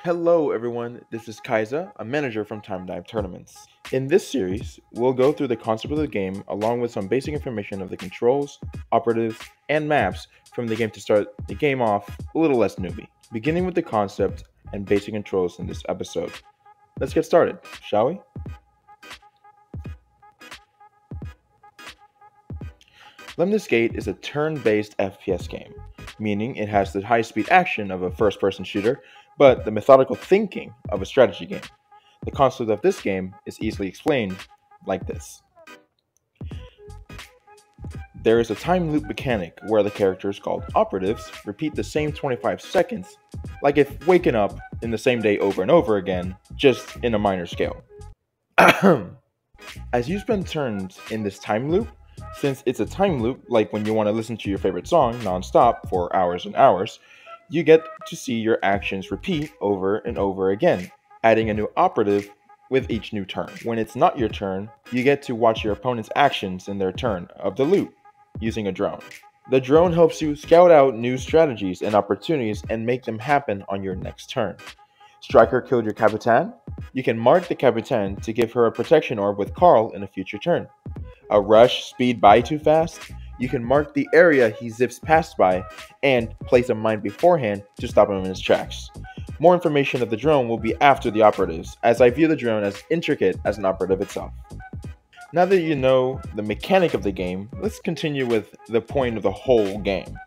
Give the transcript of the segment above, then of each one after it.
Hello everyone, this is Kaiza, a manager from Time Dive Tournaments. In this series, we'll go through the concept of the game along with some basic information of the controls, operatives, and maps from the game to start the game off a little less newbie. Beginning with the concept and basic controls in this episode. Let's get started, shall we? Lemnis Gate is a turn-based FPS game, meaning it has the high-speed action of a first-person shooter, but the methodical thinking of a strategy game. The concept of this game is easily explained like this. There is a time loop mechanic where the characters called operatives repeat the same 25 seconds, like if waking up in the same day over and over again, just in a minor scale. As you spend turns in this time loop, since it's a time loop, like when you want to listen to your favorite song non-stop for hours and hours, you get to see your actions repeat over and over again, adding a new operative with each new turn. When it's not your turn, you get to watch your opponent's actions in their turn of the loop using a drone. The drone helps you scout out new strategies and opportunities and make them happen on your next turn. Striker killed your Capitan? You can mark the Capitan to give her a protection orb with Carl in a future turn. A rush speed by too fast? You can mark the area he zips past by and place a mine beforehand to stop him in his tracks. More information of the drone will be after the operatives, as I view the drone as intricate as an operative itself. Now that you know the mechanic of the game, let's continue with the point of the whole game.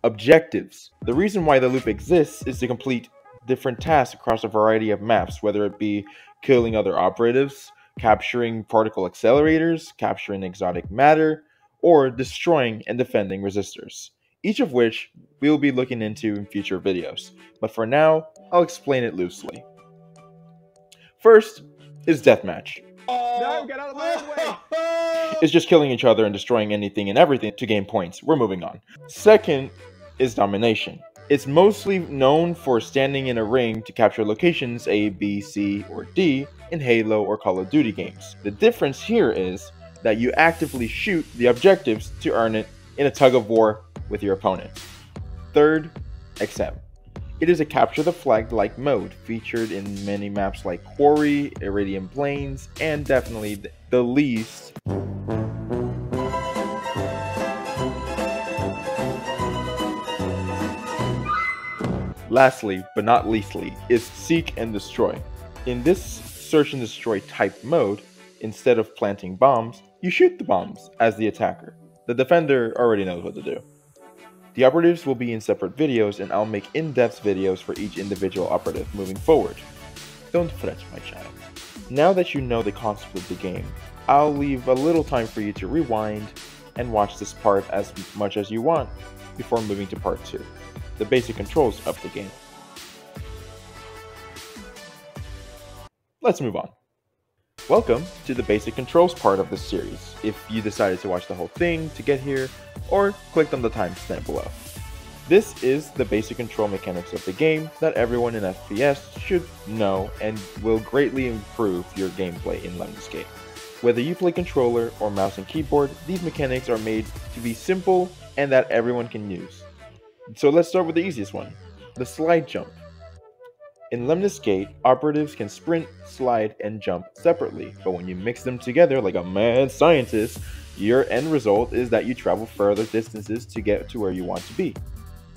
Objectives. The reason why the loop exists is to complete different tasks across a variety of maps, whether it be killing other operatives, capturing particle accelerators, capturing exotic matter, or destroying and defending resistors, each of which we'll be looking into in future videos. But for now, I'll explain it loosely. First is deathmatch. No, get out of my way! It's just killing each other and destroying anything and everything to gain points. We're moving on. Second is domination. It's mostly known for standing in a ring to capture locations A, B, C, or D in Halo or Call of Duty games. The difference here is that you actively shoot the objectives to earn it in a tug-of-war with your opponent. Third, XM. It is a capture the flag-like mode featured in many maps like Quarry, Iridium Plains, and definitely the least Lastly, but not leastly, is Seek and Destroy. In this search and destroy type mode, instead of planting bombs, you shoot the bombs as the attacker. The defender already knows what to do. The operatives will be in separate videos, and I'll make in-depth videos for each individual operative moving forward. Don't fret, my child. Now that you know the concept of the game, I'll leave a little time for you to rewind and watch this part as much as you want before moving to part 2. The basic controls of the game. Let's move on. Welcome to the basic controls part of this series, if you decided to watch the whole thing to get here, or clicked on the timestamp below. This is the basic control mechanics of the game that everyone in FPS should know and will greatly improve your gameplay in Lemnis Gate. Whether you play controller or mouse and keyboard, these mechanics are made to be simple and that everyone can use. So let's start with the easiest one, the slide jump. In Lemnis Gate, operatives can sprint, slide, and jump separately, but when you mix them together like a mad scientist, your end result is that you travel further distances to get to where you want to be.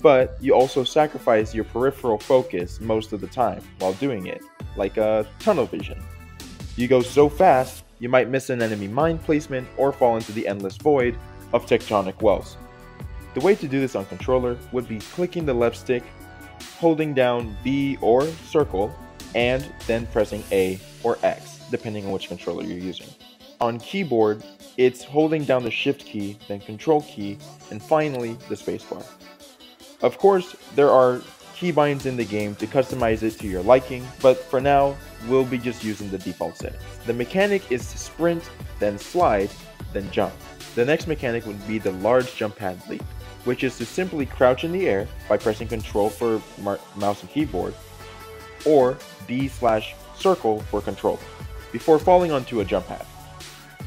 But you also sacrifice your peripheral focus most of the time while doing it, like a tunnel vision. You go so fast, you might miss an enemy mine placement or fall into the endless void of tectonic wells. The way to do this on controller would be clicking the left stick, holding down B or circle, and then pressing A or X, depending on which controller you're using. On keyboard, it's holding down the shift key, then control key, and finally the spacebar. Of course, there are keybinds in the game to customize it to your liking, but for now, we'll be just using the default settings. The mechanic is to sprint, then slide, then jump. The next mechanic would be the large jump pad leap, which is to simply crouch in the air by pressing Control for mouse and keyboard, or B/circle for control, before falling onto a jump pad.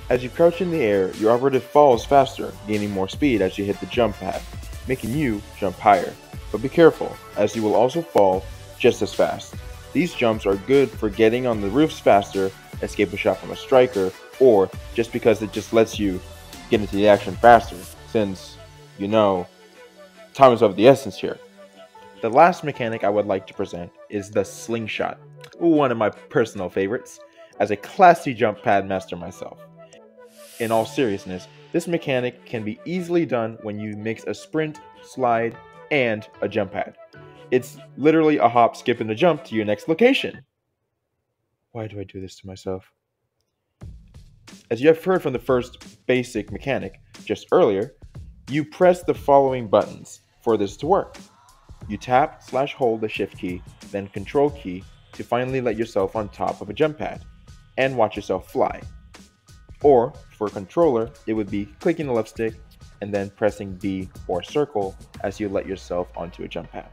As you crouch in the air, your operative falls faster, gaining more speed as you hit the jump pad, making you jump higher. But be careful, as you will also fall just as fast. These jumps are good for getting on the roofs faster, escape a shot from a striker, or just because it just lets you get into the action faster, since, you know, time is of the essence here. The last mechanic I would like to present is the slingshot, one of my personal favorites, as a classy jump pad master myself. In all seriousness, this mechanic can be easily done when you mix a sprint, slide, and a jump pad. It's literally a hop, skip, and a jump to your next location. Why do I do this to myself? As you have heard from the first basic mechanic just earlier, you press the following buttons for this to work. You tap/hold the shift key, then control key to finally let yourself on top of a jump pad and watch yourself fly. Or, for a controller, it would be clicking the left stick and then pressing B or circle as you let yourself onto a jump pad.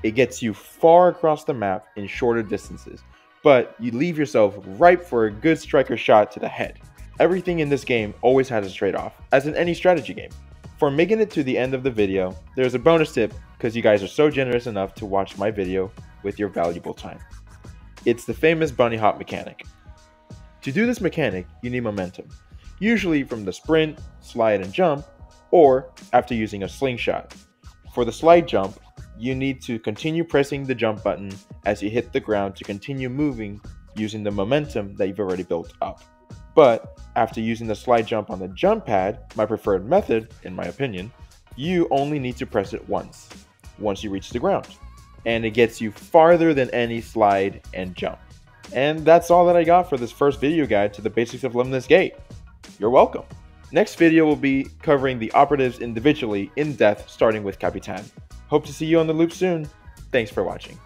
It gets you far across the map in shorter distances, but you leave yourself ripe for a good striker shot to the head. Everything in this game always has a trade-off, as in any strategy game. For making it to the end of the video, there's a bonus tip because you guys are so generous enough to watch my video with your valuable time. It's the famous bunny hop mechanic. To do this mechanic, you need momentum, usually from the sprint, slide, and jump, or after using a slingshot. For the slide jump, you need to continue pressing the jump button as you hit the ground to continue moving using the momentum that you've already built up. But after using the slide jump on the jump pad, my preferred method, in my opinion, you only need to press it once you reach the ground. And it gets you farther than any slide and jump. And that's all that I got for this first video guide to the basics of Lemnis Gate. You're welcome. Next video will be covering the operatives individually in depth, starting with Capitan. Hope to see you on the loop soon. Thanks for watching.